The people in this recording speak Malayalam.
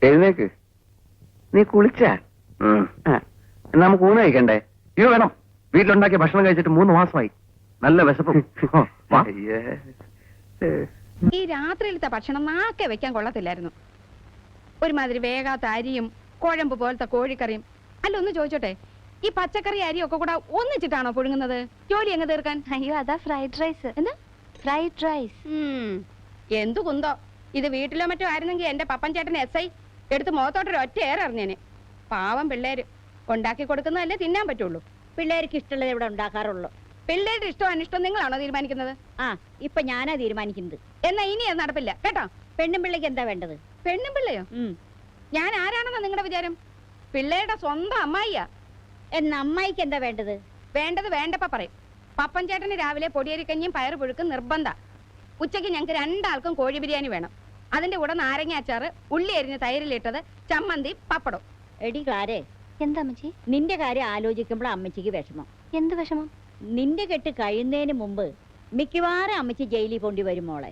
എഴുന്നേക്ക്. നീ കുളിച്ച? നമുക്ക് ഊണ് കഴിക്കണ്ടേ? ഇത് വേണം. വീട്ടിലുണ്ടാക്കിയ ഭക്ഷണം കഴിച്ചിട്ട് 3 മാസമായി. നല്ല വിശപ്പും. ഈ രാത്രിയിലത്തെ ഭക്ഷണം നാക്കെ വെക്കാൻ കൊള്ളത്തില്ലായിരുന്നു. ഒരുമാതിരി വേഗാത്ത അരിയും കുഴമ്പ് പോലത്തെ കോഴിക്കറിയും. അല്ല, ഒന്ന് ചോദിച്ചോട്ടെ, ഈ പച്ചക്കറി അരിയും ഒക്കെ കൂടെ ഒന്നിച്ചിട്ടാണോ പുഴുങ്ങുന്നത് ജോലി എങ്ങ് തീർക്കാൻ? അയ്യോ, അതാ ഫ്രൈഡ് റൈസ്. എന്താ ഫ്രൈഡ് റൈസ്? എന്തു കുന്തോ. ഇത് വീട്ടിലോ മറ്റോ ആയിരുന്നെങ്കിൽ എന്റെ പപ്പൻ ചേട്ടൻ SI എടുത്ത് മുഖത്തോട്ടൊരു ഒറ്റ ഏറിഞ്ഞേനെ. പാവം പിള്ളേര് ഉണ്ടാക്കി കൊടുക്കുന്നതല്ലേ തിന്നാൻ പറ്റുള്ളൂ. പിള്ളേർക്ക് ഇഷ്ടമുള്ളത് ഇവിടെ ഉണ്ടാക്കാറുള്ളൂ. പിള്ളേരുടെ ഇഷ്ടം അനിഷ്ടം നിങ്ങളാണോ തീരുമാനിക്കുന്നത്? ഇപ്പൊ ഞാനാ തീരുമാനിക്കുന്നത്. എന്നാ ഇനി അത് നടപ്പില്ല കേട്ടോ. പെണ്ണും പിള്ളേക്ക് എന്താ വേണ്ടത്? പെണ്ണും പിള്ളയോ? ഞാൻ ആരാണെന്നാ നിങ്ങളുടെ വിചാരം? പിള്ളേരുടെ സ്വന്തം അമ്മായിയാ. എന്നാ അമ്മായിക്ക് എന്താ വേണ്ടത്? വേണ്ടത് വേണ്ടപ്പ പറയും. പപ്പൻ ചേട്ടന് രാവിലെ പൊടിയരിക്കഞ്ഞും പയറ് പുഴുക്കും നിർബന്ധ. ഉച്ചയ്ക്ക് ഞങ്ങൾക്ക് 2 ആൾക്കും കോഴി ബിരിയാണി വേണം. അതിന്റെ കൂടെ നാരങ്ങ അച്ചാറ്, ഉള്ളി അരിഞ്ഞ് തൈരിലിട്ടത്, ചമ്മന്തി, പപ്പടം. എടി ക്ലാരേ, എന്താ അമ്മച്ചി? നിന്റെ കാര്യം ആലോചിക്കുമ്പോൾ അമ്മച്ചിക്ക് വിഷമം. എന്ത് വിഷമം? നിന്റെ കെട്ട് കഴിയുന്നതിന് മുമ്പ് മിക്കവാറും അമ്മച്ചി ജയിലിൽ പോണ്ടി വരും മോളെ.